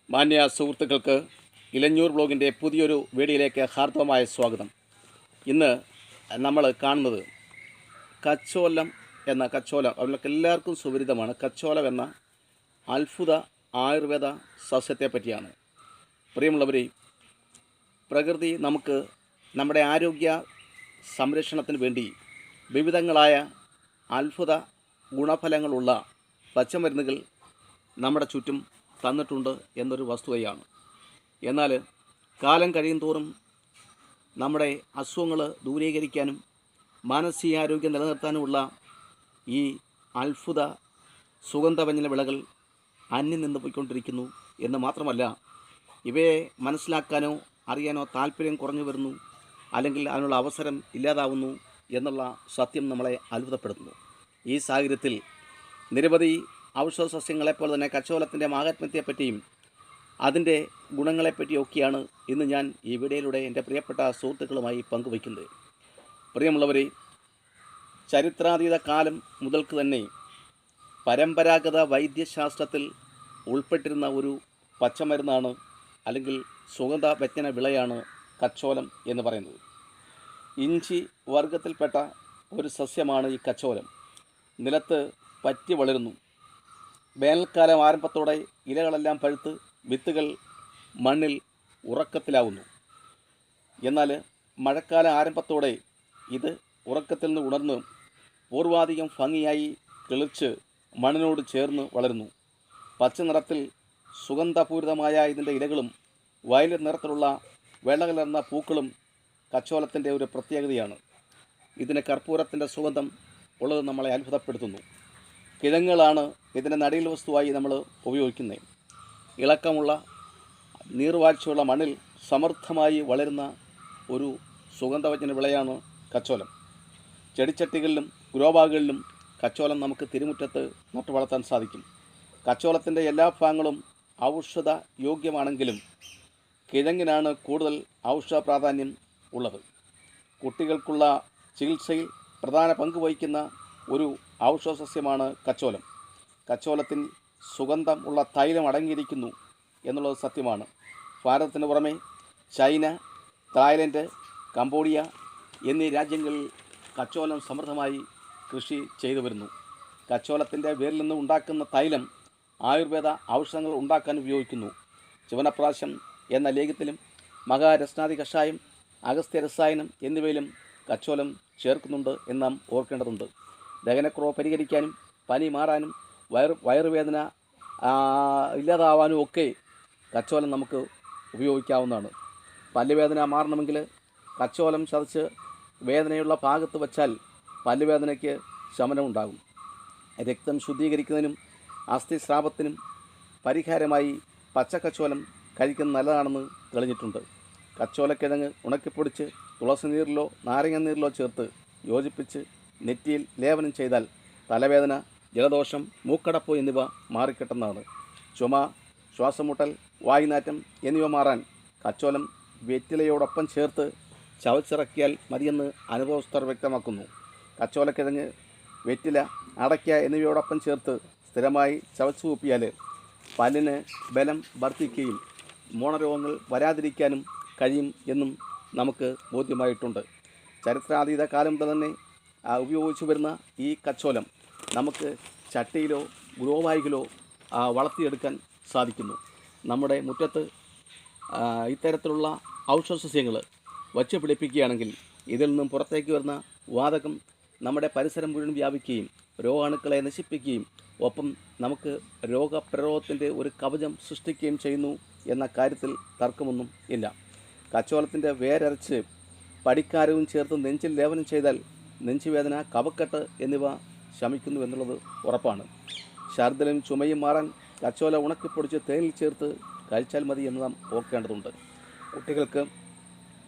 മാന്യ സുഹൃത്തുക്കൾക്ക് ഇലഞ്ഞൂർ ബ്ലോഗിൻ്റെ പുതിയൊരു വീഡിയോയിലേക്ക് ഹാർദവമായ സ്വാഗതം. ഇന്ന് നമ്മൾ കാണുന്നത് കച്ചോലം അവർക്ക് എല്ലാവർക്കും സുപരിതമാണ്. കച്ചോലം എന്ന അത്ഭുത ആയുർവേദ സസ്യത്തെ പറ്റിയാണ്. പ്രിയമുള്ളവരെ, പ്രകൃതി നമുക്ക് നമ്മുടെ ആരോഗ്യ സംരക്ഷണത്തിന് വേണ്ടി വിവിധങ്ങളായ അത്ഭുത ഗുണഫലങ്ങളുള്ള പച്ചമരുന്നുകൾ നമ്മുടെ ചുറ്റും തന്നിട്ടുണ്ട് എന്നൊരു വസ്തുതയാണ്. എന്നാൽ കാലം കഴിയും തോറും നമ്മുടെ അസുഖങ്ങൾ ദൂരീകരിക്കാനും മാനസികാരോഗ്യം നിലനിർത്താനുമുള്ള ഈ അത്ഭുത സുഗന്ധവ്യഞ്ജന വിളകൾ അന്യം നിന്ന് പോയിക്കൊണ്ടിരിക്കുന്നു എന്ന് മാത്രമല്ല, ഇവയെ മനസ്സിലാക്കാനോ അറിയാനോ താല്പര്യം കുറഞ്ഞു വരുന്നു, അല്ലെങ്കിൽ അതിനുള്ള അവസരം ഇല്ലാതാവുന്നു എന്നുള്ള സത്യം നമ്മളെ അത്ഭുതപ്പെടുത്തുന്നു. ഈ സാഹചര്യത്തിൽ നിരവധി ഔഷധ സസ്യങ്ങളെപ്പോലെ തന്നെ കച്ചോലത്തിൻ്റെ മാഹാത്മ്യത്തെപ്പറ്റിയും അതിൻ്റെ ഗുണങ്ങളെപ്പറ്റിയൊക്കെയാണ് ഇന്ന് ഞാൻ ഈ വീഡിയോയിലൂടെ എൻ്റെ പ്രിയപ്പെട്ട സുഹൃത്തുക്കളുമായി പങ്കുവയ്ക്കുന്നത്. പ്രിയമുള്ളവരെ, ചരിത്രാതീത കാലം മുതൽക്ക് തന്നെ പരമ്പരാഗത വൈദ്യശാസ്ത്രത്തിൽ ഉൾപ്പെട്ടിരുന്ന ഒരു പച്ചമരുന്നാണ് അല്ലെങ്കിൽ സുഗന്ധ വ്യഞ്ജന വിളയാണ് കച്ചോലം എന്ന് പറയുന്നത്. ഇഞ്ചി വർഗത്തിൽപ്പെട്ട ഒരു സസ്യമാണ് ഈ കച്ചോലം. നിലത്ത് പറ്റി വളരുന്നു. വേനൽക്കാലം ആരംഭത്തോടെ ഇലകളെല്ലാം പഴുത്ത് വിത്തുകൾ മണ്ണിൽ ഉറക്കത്തിലാവുന്നു. എന്നാൽ മഴക്കാല ആരംഭത്തോടെ ഇത് ഉറക്കത്തിൽ നിന്ന് ഉണർന്ന് പൂർവാധികം ഭംഗിയായി കിളിർച്ച് മണ്ണിനോട് ചേർന്ന് വളരുന്നു. പച്ച നിറത്തിൽ സുഗന്ധപൂരിതമായ ഇതിൻ്റെ ഇലകളും വയലറ്റ് നിറത്തിലുള്ള വെള്ളകലർന്ന പൂക്കളും കച്ചോലത്തിൻ്റെ ഒരു പ്രത്യേകതയാണ്. ഇതിന് കർപ്പൂരത്തിൻ്റെ സുഗന്ധം ഉള്ളത് നമ്മളെ അത്ഭുതപ്പെടുത്തുന്നു. കിഴങ്ങുകളാണ് ഇതിൻ്റെ നടീൽ വസ്തുവായി നമ്മൾ ഉപയോഗിക്കുന്നത്. ഇളക്കമുള്ള നീർവാഴ്ചയുള്ള മണ്ണിൽ സമൃദ്ധമായി വളരുന്ന ഒരു സുഗന്ധവ്യഞ്ജന വിളയാണ് കച്ചോലം. ചെടിച്ചട്ടികളിലും ഗ്രോബാഗുകളിലും കച്ചോലം നമുക്ക് തിരുമുറ്റത്ത് നട്ടു വളർത്താൻ സാധിക്കും. കച്ചോലത്തിൻ്റെ എല്ലാ ഭാഗങ്ങളും ഔഷധ യോഗ്യമാണെങ്കിലും കിഴങ്ങിനാണ് കൂടുതൽ ഔഷധ പ്രാധാന്യം ഉള്ളത്. കുട്ടികൾക്കുള്ള ചികിത്സയിൽ പ്രധാന പങ്ക് വഹിക്കുന്ന ഒരു ഔഷധ സസ്യമാണ് കച്ചോലം. കച്ചോലത്തിൽ സുഗന്ധം ഉള്ള തൈലം അടങ്ങിയിരിക്കുന്നു എന്നുള്ളത് സത്യമാണ്. ഭാരതത്തിന് പുറമെ ചൈന, തായ്ലൻഡ്, കംബോഡിയ എന്നീ രാജ്യങ്ങളിൽ കച്ചോലം സമൃദ്ധമായി കൃഷി ചെയ്തു വരുന്നു. കച്ചോലത്തിൻ്റെ വേരിൽ നിന്ന് ഉണ്ടാക്കുന്ന തൈലം ആയുർവേദ ഔഷധങ്ങൾ ഉണ്ടാക്കാൻ ഉപയോഗിക്കുന്നു. ചുവനപ്രാശം എന്ന ലേഖ്യത്തിലും മഹാരസ്നാദി കഷായം, അഗസ്ത്യ രസായനം എന്നിവയിലും കച്ചോലം ചേർക്കുന്നുണ്ട് എന്ന് നാം ഓർക്കേണ്ടതുണ്ട്. ദഹനക്കുറവ് പരിഹരിക്കാനും പനി മാറാനും വയറുവേദന ഇല്ലാതാവാനും ഒക്കെ കച്ചോലം നമുക്ക് ഉപയോഗിക്കാവുന്നതാണ്. പല്ലുവേദന മാറണമെങ്കിൽ കച്ചോലം ചതച്ച് വേദനയുള്ള ഭാഗത്ത് വച്ചാൽ പല്ലുവേദനയ്ക്ക് ശമനമുണ്ടാകും. രക്തം ശുദ്ധീകരിക്കുന്നതിനും അസ്ഥിസ്രാവത്തിനും പരിഹാരമായി പച്ചക്കച്ചോലം കഴിക്കുന്നത് നല്ലതാണെന്ന് തെളിഞ്ഞിട്ടുണ്ട്. കച്ചോലക്കിഴങ്ങ് ഉണക്കിപ്പൊടിച്ച് തുളസി നീരിലോ നാരങ്ങ നീരിലോ ചേർത്ത് യോജിപ്പിച്ച് നെറ്റിയിൽ ലേപനം ചെയ്താൽ തലവേദന, ജലദോഷം, മൂക്കടപ്പ് എന്നിവ മാറിക്കിട്ടുന്നതാണ്. ചുമ, ശ്വാസമുട്ടൽ, വായുനാറ്റം എന്നിവ മാറാൻ കച്ചോലം വെറ്റിലയോടൊപ്പം ചേർത്ത് ചവച്ചിറക്കിയാൽ മതിയെന്ന് അനുഭവസ്ഥർ വ്യക്തമാക്കുന്നു. കച്ചോലക്കിഴങ്ങ്, വെറ്റില, അടയ്ക്ക എന്നിവയോടൊപ്പം ചേർത്ത് സ്ഥിരമായി ചവച്ചു കൂപ്പിയാൽ പല്ലിന് ബലം വർദ്ധിക്കുകയും മോണരോഗങ്ങൾ വരാതിരിക്കാനും കഴിയും എന്നും നമുക്ക് ബോധ്യമായിട്ടുണ്ട്. ചരിത്രാതീത കാലം മുതൽ തന്നെ ഉപയോഗിച്ചു വരുന്ന ഈ കച്ചോലം നമുക്ക് ചട്ടിയിലോ ഗ്രോബാഗിലോ വളർത്തിയെടുക്കാൻ സാധിക്കുന്നു. നമ്മുടെ മുറ്റത്ത് ഇത്തരത്തിലുള്ള ഔഷധ സസ്യങ്ങൾ വച്ച് പിടിപ്പിക്കുകയാണെങ്കിൽ ഇതിൽ നിന്നും പുറത്തേക്ക് വരുന്ന വാതകം നമ്മുടെ പരിസരം മുഴുവൻ വ്യാപിക്കുകയും രോഗാണുക്കളെ നശിപ്പിക്കുകയും ഒപ്പം നമുക്ക് രോഗപ്രതിരോധത്തിൻ്റെ ഒരു കവചം സൃഷ്ടിക്കുകയും ചെയ്യുന്നു എന്ന കാര്യത്തിൽ തർക്കമൊന്നും ഇല്ല. കച്ചോലത്തിൻ്റെ വേരരച്ച് പടിക്കാരവും ചേർത്ത് നെഞ്ചിൽ ലേപനം ചെയ്താൽ നെഞ്ചുവേദന, കഫക്കെട്ട് എന്നിവ ശമിക്കുന്നു എന്നുള്ളത് ഉറപ്പാണ്. ഛർദ്ദലും ചുമയും മാറാൻ കച്ചോല ഉണക്കിപ്പൊടിച്ച് തേനിൽ ചേർത്ത് കഴിച്ചാൽ മതി എന്ന് നാം ഓർക്കേണ്ടതുണ്ട്. കുട്ടികൾക്ക്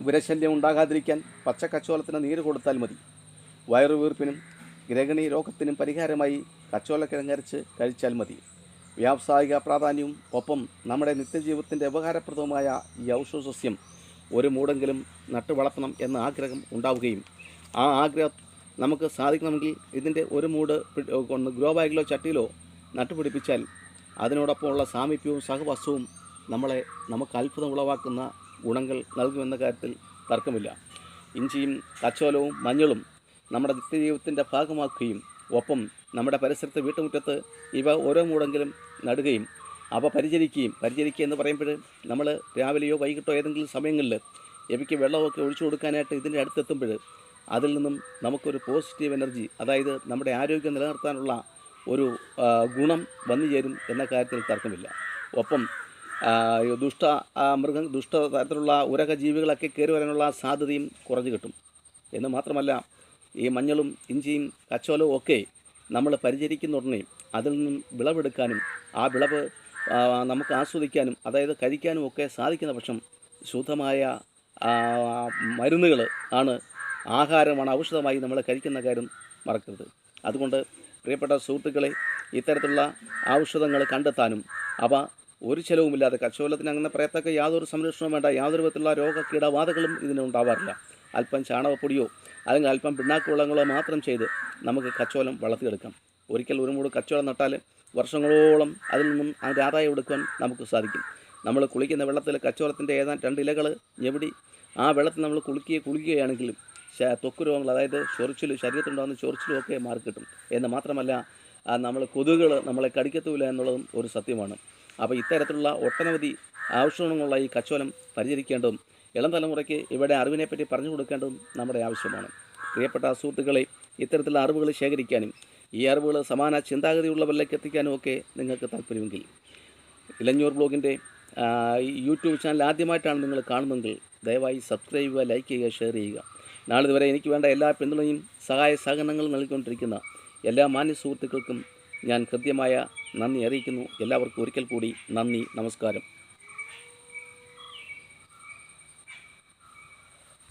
വിരശല്യം ഉണ്ടാകാതിരിക്കാൻ പച്ചക്കച്ചോലത്തിന് നീര് കൊടുത്താൽ മതി. വയറുവീർപ്പിനും ഗ്രഹണി രോഗത്തിനും പരിഹാരമായി കച്ചോലക്കിഴങ്ങരച്ച് കഴിച്ചാൽ മതി. വ്യാവസായിക പ്രാധാന്യവും ഒപ്പം നമ്മുടെ നിത്യജീവിതത്തിൻ്റെ ഉപകാരപ്രദവുമായ ഈ ഔഷധ സസ്യം ഒരു മൂടെങ്കിലും നട്ടു വളർത്തണം എന്ന ആഗ്രഹം ഉണ്ടാവുകയും ആ ആഗ്രഹം നമുക്ക് സാധിക്കണമെങ്കിൽ ഇതിൻ്റെ ഒരു മൂട് ഗ്രോ ബാഗിലോ ചട്ടിയിലോ നട്ടുപിടിപ്പിച്ചാൽ അതിനോടൊപ്പമുള്ള സാമീപ്യവും സഹവാസവും നമുക്ക് അത്ഭുതം ഉളവാക്കുന്ന ഗുണങ്ങൾ നൽകുമെന്ന കാര്യത്തിൽ തർക്കമില്ല. ഇഞ്ചിയും കച്ചോലവും മഞ്ഞളും നമ്മുടെ നിത്യജീവിതത്തിൻ്റെ ഭാഗമാക്കുകയും ഒപ്പം നമ്മുടെ പരിസരത്ത് വീട്ടുമുറ്റത്ത് ഇവ ഓരോ മൂടെങ്കിലും നടുകയും അവ പരിചരിക്കുക എന്ന് പറയുമ്പോൾ നമ്മൾ രാവിലെയോ വൈകിട്ടോ ഏതെങ്കിലും സമയങ്ങളിൽ ഇവയ്ക്ക് വെള്ളമൊക്കെ ഒഴിച്ചു കൊടുക്കാനായിട്ട് ഇതിൻ്റെ അടുത്തെത്തുമ്പോൾ അതിൽ നിന്നും നമുക്കൊരു പോസിറ്റീവ് എനർജി, അതായത് നമ്മുടെ ആരോഗ്യം നിലനിർത്താനുള്ള ഒരു ഗുണം വന്നു ചേരും എന്ന കാര്യത്തിൽ തർക്കമില്ല. ഒപ്പം ദുഷ്ട തരത്തിലുള്ള ഉരക ജീവികളൊക്കെ കയറി വരാനുള്ള സാധ്യതയും കുറഞ്ഞു കിട്ടും എന്ന് മാത്രമല്ല, ഈ മഞ്ഞളും ഇഞ്ചിയും കച്ചോലവും ഒക്കെ നമ്മൾ പരിചരിക്കുന്ന ഉടനെ അതിൽ നിന്നും വിളവെടുക്കാനും ആ വിളവ് നമുക്ക് ആസ്വദിക്കാനും അതായത് കഴിക്കാനും ഒക്കെ സാധിക്കുന്ന പക്ഷം ശുദ്ധമായ മരുന്നുകൾ ആണ്, ആഹാരമാണ്, ഔഷധമായി നമ്മൾ കഴിക്കുന്ന കാര്യം മറക്കരുത്. അതുകൊണ്ട് പ്രിയപ്പെട്ട സുഹൃത്തുക്കളെ, ഇത്തരത്തിലുള്ള ഔഷധങ്ങൾ കണ്ടെത്താനും അവ ഒരു ചിലവുമില്ലാതെ, കച്ചോലത്തിന് അങ്ങനെ പറയത്തക്ക യാതൊരു സംരക്ഷണവും വേണ്ട, യാതൊരു വിധത്തിലുള്ള രോഗകീടബാധകളും ഇതിനുണ്ടാവാറില്ല. അല്പം ചാണകപ്പൊടിയോ അല്ലെങ്കിൽ അല്പം പിണ്ണാക്ക് വെള്ളങ്ങളോ മാത്രം ചെയ്ത് നമുക്ക് കച്ചോലം വളർത്തിയെടുക്കാം. ഒരിക്കൽ ഒരു മൂട് കച്ചോലം നട്ടാൽ വർഷങ്ങളോളം അതിൽ നിന്നും അതിൻ്റെ ആദായം എടുക്കുവാൻ നമുക്ക് സാധിക്കും. നമ്മൾ കുളിക്കുന്ന വെള്ളത്തിൽ കച്ചോലത്തിൻ്റെ ഏതാണ്ട് 2 ഇലകൾ ഞെവിടി ആ വെള്ളത്തിൽ നമ്മൾ കുളിക്കുകയാണെങ്കിലും ത്വക്ക് രോഗങ്ങൾ, അതായത് ശരീരത്തിലുണ്ടാകുന്ന ചൊറിച്ചിലും ഒക്കെ മാറിക്കിട്ടും എന്ന് മാത്രമല്ല, നമ്മൾ കൊതുകുകൾ നമ്മളെ കടിക്കത്തുമില്ല എന്നുള്ളതും ഒരു സത്യമാണ്. അപ്പോൾ ഇത്തരത്തിലുള്ള ഒട്ടനവധി ഔഷധങ്ങളുള്ള ഈ കച്ചോലം പരിചരിക്കേണ്ടതും ഇളം തലമുറയ്ക്ക് ഇവിടെ അറിവിനെപ്പറ്റി പറഞ്ഞു കൊടുക്കേണ്ടതും നമ്മുടെ ആവശ്യമാണ്. പ്രിയപ്പെട്ട സുഹൃത്തുക്കളെ, ഇത്തരത്തിലുള്ള അറിവുകൾ ശേഖരിക്കാനും ഈ അറിവുകൾ സമാന ചിന്താഗതിയുള്ളവരിലേക്ക് എത്തിക്കാനും ഒക്കെ നിങ്ങൾക്ക് താല്പര്യമെങ്കിൽ ഇലഞ്ഞൂർ ബ്ലോഗിൻ്റെ യൂട്യൂബ് ചാനൽ ആദ്യമായിട്ടാണ് നിങ്ങൾ കാണുന്നതെങ്കിൽ ദയവായി സബ്സ്ക്രൈബ് ചെയ്യുക, ലൈക്ക് ചെയ്യുക, ഷെയർ ചെയ്യുക. നാളിതുവരെ എനിക്ക് വേണ്ട എല്ലാ പിന്തുണയും സഹായ സഹകരണങ്ങളും നൽകിക്കൊണ്ടിരിക്കുന്ന എല്ലാ മാന്യ സുഹൃത്തുക്കൾക്കും ഞാൻ കൃത്യമായ നന്ദി അറിയിക്കുന്നു. എല്ലാവർക്കും ഒരിക്കൽ കൂടി നന്ദി, നമസ്കാരം.